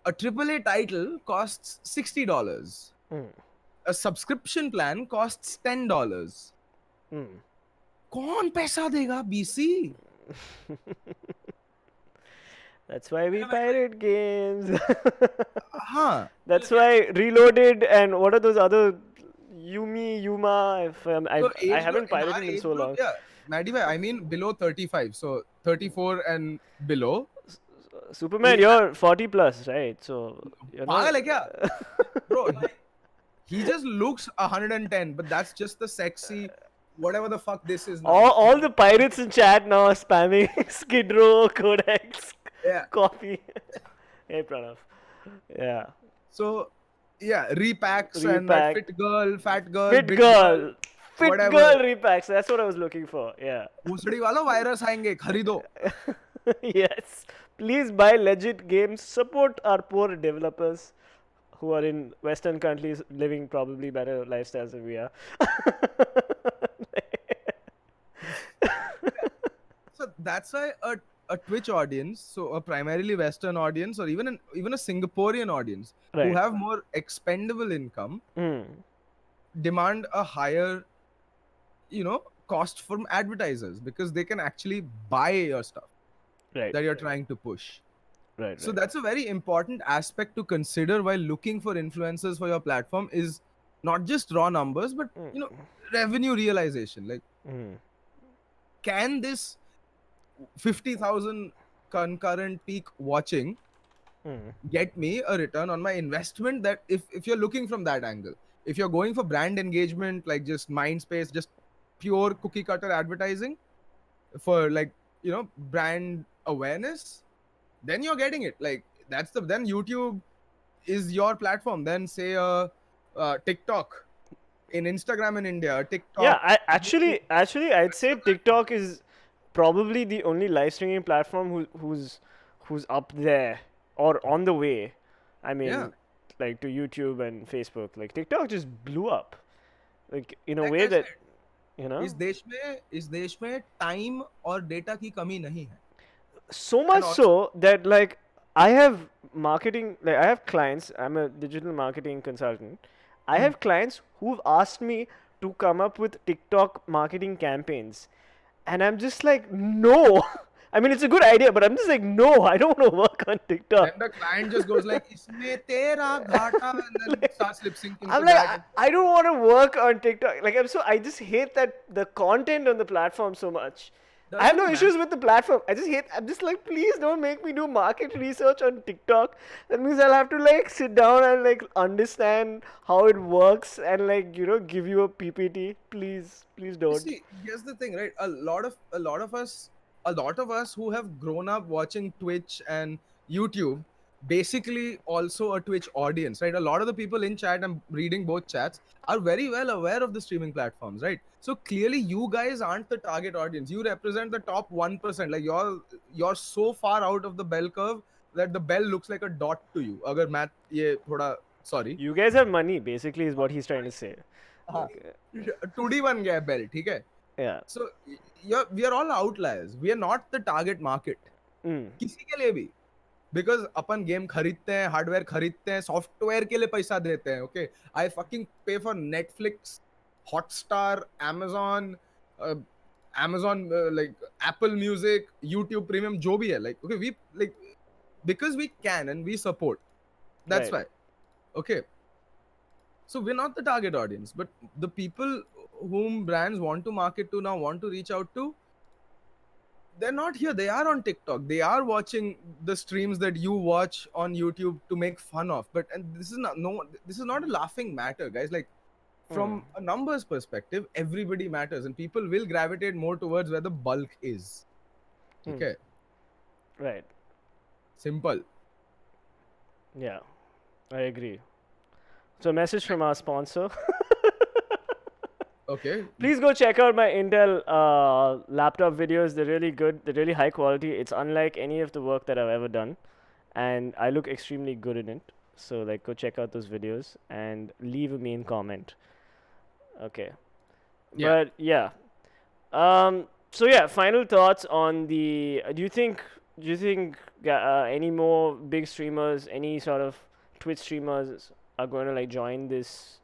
A AAA title costs $60. Mm. A subscription plan costs $10. Mm. कौन पैसा देगा BC? That's why we pirate games. हाँ. That's why Reloaded and what are those other Yuma? If So I haven't in our pirated in age so group, long. Yeah, Maddie bhai, I mean below 35, so 34 and below. Superman, you're 40 plus, right? So you're पागल है not. क्या? Bro, he just looks 110, but that's just the sexy, whatever the fuck this is now. All the pirates in chat now are spamming Skid Row, Codex, Yeah. Coffee. Hey Pranav. Yeah. So yeah, repacks and that Repack. fit girl, fat girl, Fit big girl. Fit whatever. girl repacks. That's what I was looking for. Yeah. भूसड़ी वालों virus आएंगे, खरीदो. Yes. Please buy legit games. Support our poor developers who are in Western countries living probably better lifestyles than we are. So that's why a Twitch audience, so a primarily Western audience, or even a Singaporean audience who Right. have more expendable income, Mm. demand a higher, cost from advertisers because they can actually buy your stuff Right. that you're trying to push. Right. So right. that's a very important aspect to consider while looking for influencers for your platform is not just raw numbers, but revenue realization. Like, Mm. can this 50,000 concurrent peak watching Mm. get me a return on my investment? That if you're looking from that angle, if you're going for brand engagement, like just mind space, just pure cookie cutter advertising for like brand awareness, then you're getting it. Like then YouTube is your platform. Then say TikTok in Instagram in India, TikTok. Yeah, actually, I'd say TikTok is probably the only live streaming platform who's up there or on the way. I mean, Yeah. like to YouTube and Facebook. Like TikTok just blew up, like in a Like way I that said, you know. इस देश में time और data की कमी नहीं है. So much also- so that like I have marketing, like I have clients. I'm a digital marketing consultant. I have clients who've asked me to come up with TikTok marketing campaigns, and I'm just like, no. I mean, it's a good idea, but I'm just like, no, I don't want to work on TikTok. Then the client just goes like, "इसमें तेरा घाटा," and then starts lip syncing. I'm like, I don't want to work on TikTok. Like, I just hate that the content on the platform so much. I have no Doesn't issues with the platform. I'm just like, please don't make me do market research on TikTok. That means I'll have to like sit down and like understand how it works and like, give you a PPT. Please don't. See, here's the thing, right? A lot of us who have grown up watching Twitch and YouTube, basically also a Twitch audience, right? A lot of the people in chat, I'm reading both chats, are very well aware of the streaming platforms, right? So clearly you guys aren't the target audience. You represent the top 1%. Like you're so far out of the bell curve that the bell looks like a dot to you. अगर math ये थोड़ा sorry. You guys have money, basically, is what he's trying to say. हाँ, 2D बन गया है bell, ठीक है? Yeah. So we are all outliers. We are not the target market. किसी के लिए भी. Because अपन गेम खरीदते हैं, हार्डवेयर खरीदते हैं, सॉफ्टवेयर के लिए पैसा देते हैं. Okay, I fucking pay for Netflix, Hotstar, Amazon, like Apple Music, YouTube Premium, जो भी है. Like okay, we like because we can and we support. That's Right. why. Okay. So we're not the target audience, but the people whom brands want to market to now, want to reach out to, they're not here. They are on TikTok. They are watching the streams that you watch on YouTube to make fun of. But and this is not a laughing matter, guys. Like from a numbers perspective, everybody matters, and people will gravitate more towards where the bulk is. Okay. Right. Simple. Yeah, I agree. So, a message from our sponsor. Okay. Please go check out my Intel laptop videos. They're really good. They're really high quality. It's unlike any of the work that I've ever done, and I look extremely good in it. So, like, go check out those videos and leave a mean comment. Okay. Yeah. But yeah. So yeah, final thoughts on the. Do you think any more big streamers, any sort of Twitch streamers, are going to like join this?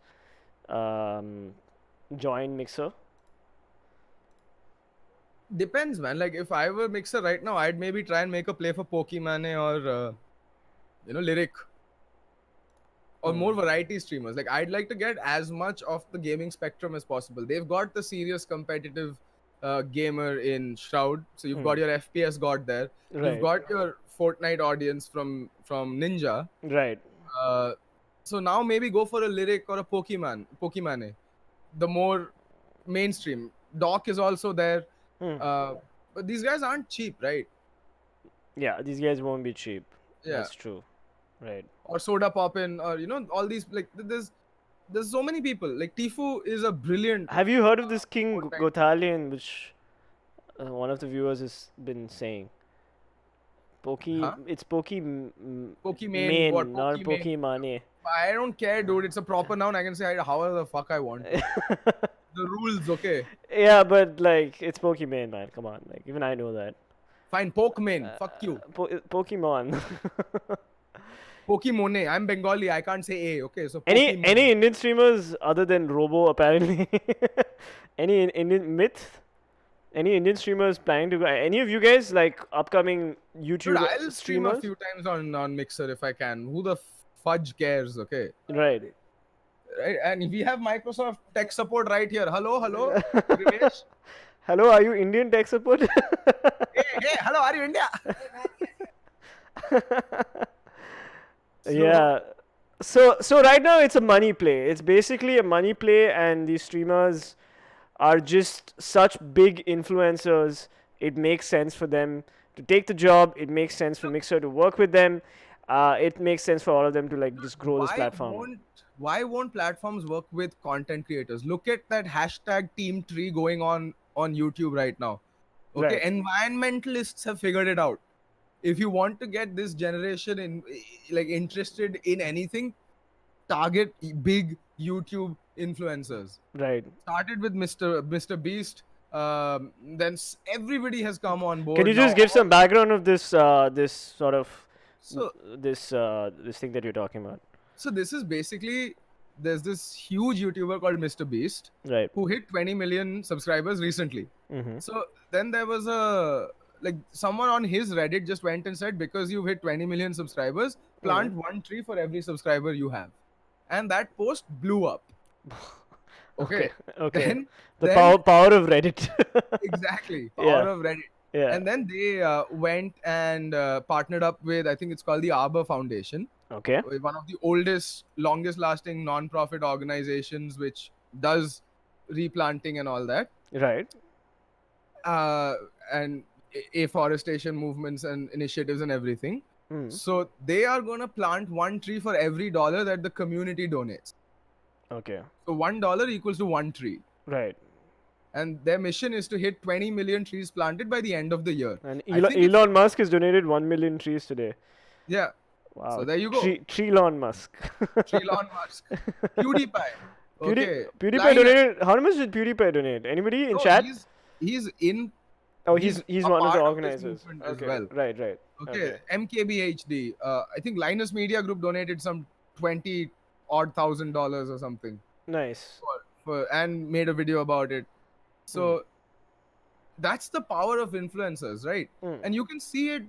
Join Mixer? Depends, man. Like if I were Mixer right now, I'd maybe try and make a play for Pokemon or Lyric or more variety streamers. Like I'd like to get as much of the gaming spectrum as possible. They've got the serious competitive gamer in Shroud, so you've got your FPS god there. Right. You've got your Fortnite audience from Ninja. Right. So now maybe go for a Lyric or a Pokemon. The more mainstream. Doc is also there. But these guys aren't cheap, right? Yeah, these guys won't be cheap. Yeah. That's true. Right. Or Soda Poppin, or all these, like there's so many people. Like Tifu is a brilliant. Have you heard of this King Fortnite. Gothalion, which one of the viewers has been saying? It's Pokimane, Pokimane, what, not Pokimane? Pokimane. I don't care, dude. It's a proper noun. I can say however the fuck I want. The rules, okay? Yeah, but like it's Pokimane, man. Come on, like even I know that. Fine, Pokemon. Fuck you. Pokemon. Pokimone. I'm Bengali. I can't say A. Okay, so any Pokemon. Indian streamers other than Robo apparently? Any Indian myth? Any Indian streamers planning to go? Any of you guys like upcoming YouTube Dude, I'll stream a streamers? few times on Mixer if I can. Who the fudge cares? Okay. Right. Right, and we have Microsoft tech support right here. Hello, Privesh. Hello, are you Indian tech support? hey, hello, are you India? Yeah. So right now it's a money play. It's basically a money play, and these streamers are just such big influencers. It makes sense for them to take the job. It makes sense for Mixer to work with them. It makes sense for all of them to like just grow this platform. Why won't platforms work with content creators? Look at that hashtag team tree going on YouTube right now. Okay, Right. Environmentalists have figured it out. If you want to get this generation interested in anything, target big YouTube influencers. Right. Started with Mr. Beast. Then everybody has come on board. Can you just now. give some background of this this sort of So this thing that you're talking about? So this is basically, there's this huge YouTuber called Mr. Beast Right. who hit 20 million subscribers recently. So then there was someone on his Reddit just went and said, because you've hit 20 million subscribers, plant one tree for every subscriber you have. And that post blew up. Okay. Okay. Then power of Reddit. exactly. Power Yeah. of Reddit. Yeah. And then they went and partnered up with, I think it's called the Arbor Foundation. Okay. One of the oldest, longest lasting non-profit organizations which does replanting and all that. Right. And afforestation movements and initiatives and everything. So they are going to plant one tree for every dollar that the community donates. Okay. So $1 equals to one tree. Right. And their mission is to hit 20 million trees planted by the end of the year. And I think Elon Musk has donated 1 million trees today. Yeah. Wow. So there you go. Elon Musk. Elon Musk. PewDiePie. Okay. PewDiePie Line. donated. How much did PewDiePie donate? Anybody in No, chat? he's in. Oh, He's he's a one of the part of this organizers. movement as Okay, well. right. Okay. Okay. MKBHD. I think Linus Media Group donated some 20 odd $1,000 or something Nice. for and made a video about it. So that's the power of influencers, right? And you can see it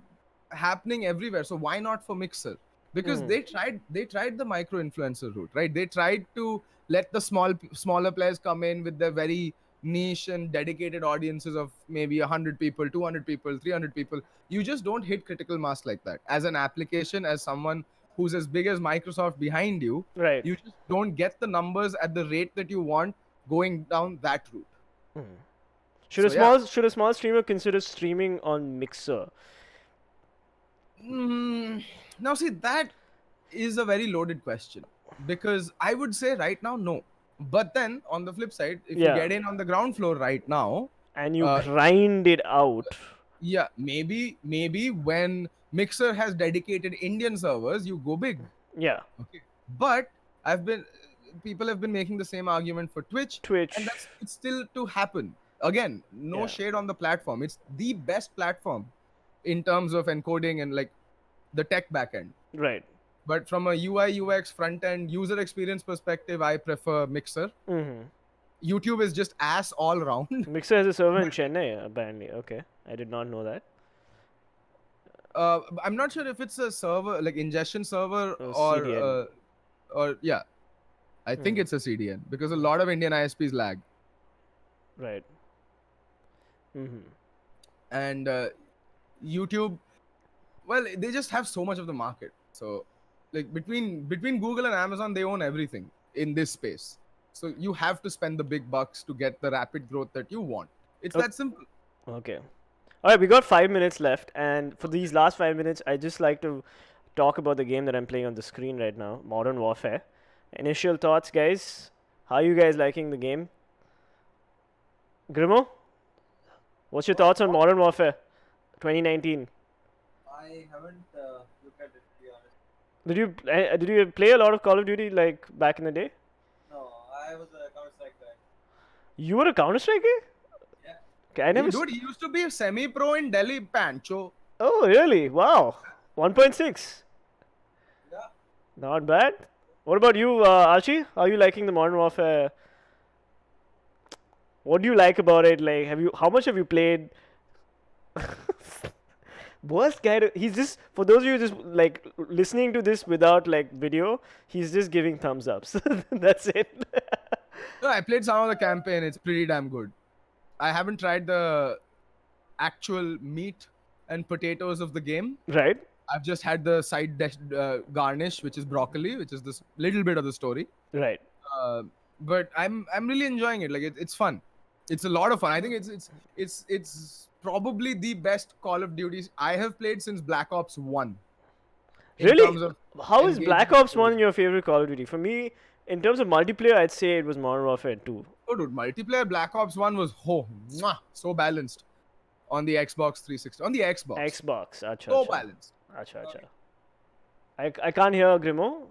happening everywhere. So why not for Mixer? Because they tried the micro influencer route, right? They tried to let the smaller players come in with their very niche and dedicated audiences of maybe 100 people, 200 people, 300 people. You just don't hit critical mass like that. As an application, as someone who's as big as Microsoft behind you, Right. you just don't get the numbers at the rate that you want going down that route. Should So, a small streamer consider streaming on Mixer? Now, see, that is a very loaded question because I would say right now, no. But then on the flip side, if you Yeah. get in on the ground floor right now, And you grind it out. yeah, maybe when Mixer has dedicated Indian servers, you go big. Yeah. Okay. But people have been making the same argument for Twitch, and it's still to happen. Again, no shade on the platform. It's the best platform in terms of encoding and like the tech backend. Right. But from a UI UX front end user experience perspective, I prefer Mixer. YouTube is just ass all around. Mixer has a server in Chennai, apparently. Okay, I did not know that. I'm not sure if it's a server like ingestion server CDN. or yeah, I think it's a CDN because a lot of Indian ISPs lag. Right. And YouTube, well, they just have so much of the market. So, like between Google and Amazon, they own everything in this space. So you have to spend the big bucks to get the rapid growth that you want. It's that simple. Okay. All right, we got 5 minutes left, and for these last 5 minutes, I just like to talk about the game that I'm playing on the screen right now, Modern Warfare. Initial thoughts, guys. How are you guys liking the game? Grimo, what's your thoughts on Modern Warfare 2019? I haven't looked at it, to be honest. Did you play a lot of Call of Duty like back in the day? No, I was a Counter-Strike guy. You were a Counter-Strike guy? Yeah. Okay, I never. Dude, he used to be a semi-pro in Delhi, Pancho. Oh, really? Wow. 1.6. Yeah. Not bad. What about you, Archie? How are you liking the Modern Warfare? What do you like about it? Like, how much have you played? Worst guy he's just, for those of you just like listening to this without like video, he's just giving thumbs ups. That's it. No, I played some of the campaign. It's pretty damn good. I haven't tried the actual meat and potatoes of the game. Right. I've just had the side dish, garnish, which is broccoli, which is this little bit of the story. Right. But I'm really enjoying it. Like it's fun. It's a lot of fun. I think it's probably the best Call of Duty I have played since Black Ops 1. Really? How is Black Ops 1 your favorite Call of Duty? For me, in terms of multiplayer, I'd say it was Modern Warfare 2. Oh, dude, multiplayer Black Ops 1 was so balanced on the Xbox 360. On the Xbox. Acha, so balanced. Acha. I can't hear Grimo.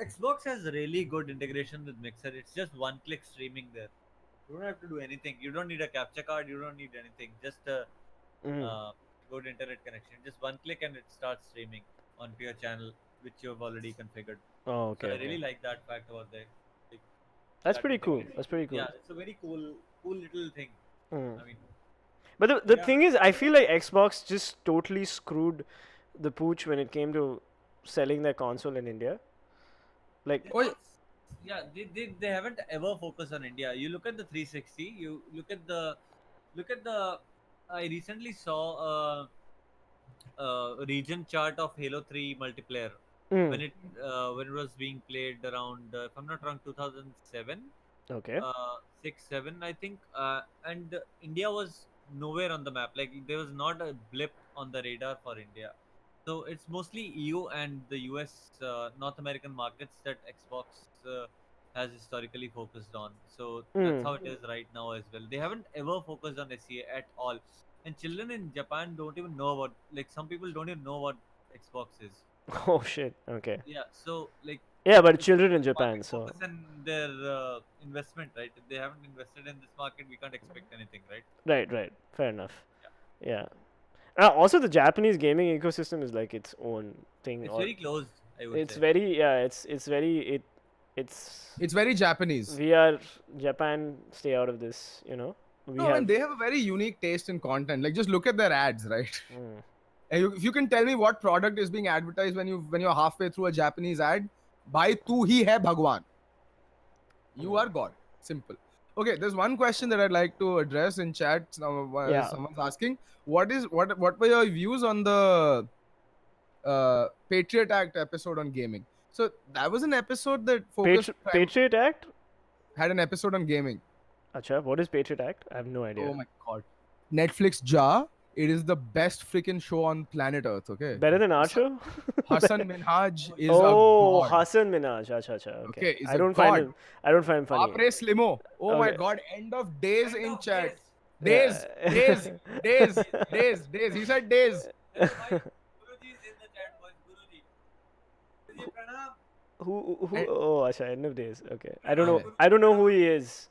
Xbox has really good integration with Mixer. It's just one-click streaming there. You don't have to do anything. You don't need a capture card. You don't need anything. Just a good internet connection. Just one click and it starts streaming onto your channel, which you've already configured. Oh, okay. So I really like that fact about that. Like, That's pretty cool. That's pretty cool. Yeah, it's a very cool little thing. I mean, but the thing is, I feel like Xbox just totally screwed the pooch when it came to selling their console in India. Like, yeah, they haven't ever focused on India. You look at the 360. You look at the. I recently saw a region chart of Halo 3 multiplayer when it was being played around, if I'm not wrong, 2007. Okay. 6-7, I think. And India was nowhere on the map. Like there was not a blip on the radar for India. So it's mostly EU and the US, North American markets that Xbox has historically focused on. So that's how it is right now as well. They haven't ever focused on SEA at all. And children in Japan don't even know about, like some people don't even know what Xbox is. Oh shit. Okay. Yeah. So like Yeah, but if children in the Japan, market so focus on their investment, right? If they haven't invested in this market, we can't expect anything, right? right. Fair enough. Yeah. Yeah. Also, the Japanese gaming ecosystem is like its own thing. It's Or very closed, I would it's say. very it's very it's It's very Japanese. we are Japan. Stay out of this. You know. We No, I have. mean, they have a very unique taste in content. Like, just look at their ads, right? Mm. And if you can tell me what product is being advertised when you're halfway through a Japanese ad, bhai tu hi hai Bhagwan. You are God. Simple. Okay, there's one question that I'd like to address in chat. Yeah. Someone's asking, what were your views on the Patriot Act episode on gaming? So that was an episode that focused Patriot Act. had an episode on gaming. Acha, what is Patriot Act? I have no idea. Oh my god. Netflix Ja. It is the best freaking show on planet Earth, okay? Better than our show? Hassan Minhaj is a Oh, god. Hassan Minaj. Acha. Okay. Okay, is I a don't find god. him. I don't find him funny. Apre Slimo. Oh my Okay. god. End of days End in of chat. days. Days. He said days. Guruji is in the chat, boys. Guruji. Guruji, pranam. Who? And- Oh, acha. End of days. Okay. I don't Yeah. know. I don't know who he is.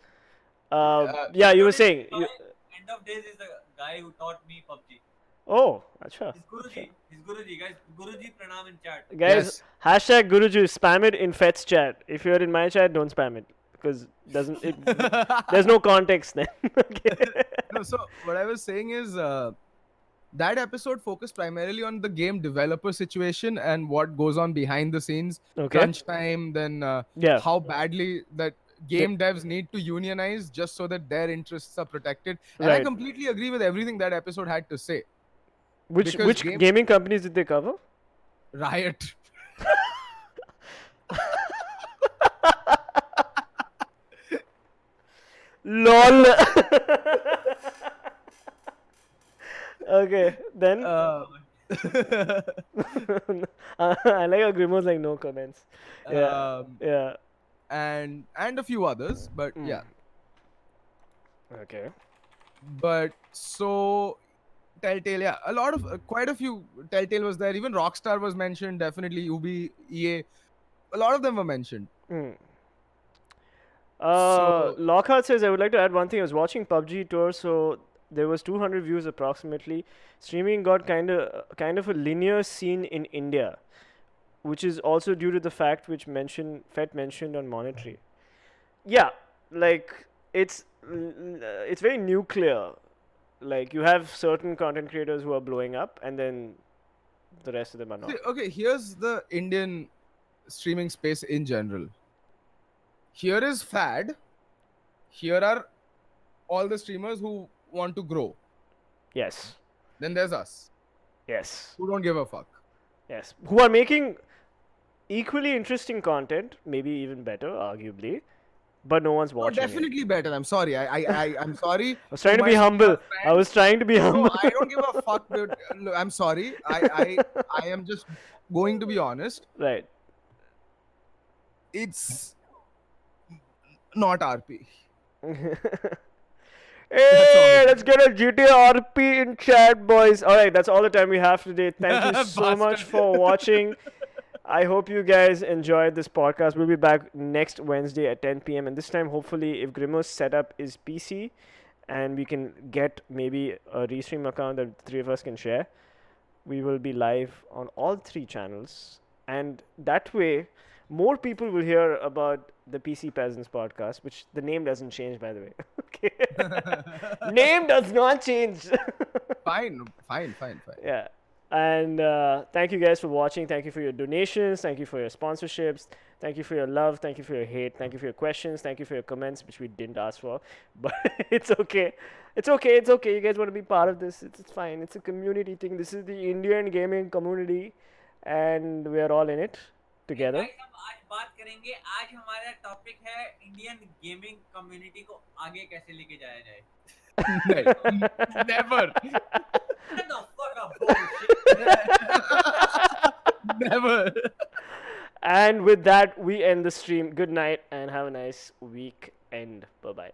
Yeah, you were saying. End of days is the guy who taught me PUBG. Oh, acha. He's Guruji. He's Guruji, guys. Guruji, pranam in chat. Guys, Yes. hashtag Guruji, spam it in Fet's chat. If you're in my chat, don't spam it because doesn't it? There's no context then. Okay. No, so what I was saying is that episode focused primarily on the game developer situation and what goes on behind the scenes, Okay. crunch time, then Yeah. how badly that game devs need to unionize just so that their interests are protected. And I Right. completely agree with everything that episode had to say. Which because gaming companies did they cover? Riot. LOL. Okay, then Uh, I like how Grimo's like no comments. Yeah, um, yeah. and a few others, but Hmm. yeah. Okay. But so Telltale, yeah, a lot of quite a few. Telltale was there. Even Rockstar was mentioned. Definitely Ubi, EA. A lot of them were mentioned. Hmm. So- Lockhart says, I would like to add one thing. I was watching PUBG tour, so there was 200 views approximately. Streaming got kind of a linear scene in India, which is also due to the fact which Fet mentioned on monetary. Yeah, like it's very nuclear. Like you have certain content creators who are blowing up, and then the rest of them are not. See, okay, here's the Indian streaming space in general. Here is Fad. Here are all the streamers who want to grow. Yes, Then there's us, yes, who don't give a fuck. yes. Who are making equally interesting content, maybe even better, arguably, but no one's No, watching it. definitely better. I'm sorry. I'm sorry. I was trying to my be humble. streamer I was trying to be No, humble. I don't give a fuck, dude. Look, I'm sorry. I am just going to be honest. Right. It's not RP. Hey, let's get a GTA RP in chat, boys. All right, that's all the time we have today. Thank you so much Bastard. for watching. I hope you guys enjoyed this podcast. We'll be back next Wednesday at 10 p.m. And this time, hopefully, if Grimo's setup is PC and we can get maybe a restream account that the three of us can share, we will be live on all three channels. And that way, more people will hear about the PC Peasants podcast, which the name doesn't change, by the way. Okay. Name does not change. Fine. Yeah. And thank you guys for watching. Thank you for your donations. Thank you for your sponsorships. Thank you for your love. Thank you for your hate. Thank you for your questions. Thank you for your comments, which we didn't ask for. But it's okay. It's okay. It's okay. You guys want to be part of this. It's fine. It's a community thing. This is the Indian gaming community. And we are all in it together. Guys, हम आज बात करेंगे. आज हमारा topic है Indian gaming community को आगे कैसे लेके जाया जाए. Never. Shut the fuck up, bullshit. Never. And with that, we end the stream. Good night and have a nice weekend. Bye bye.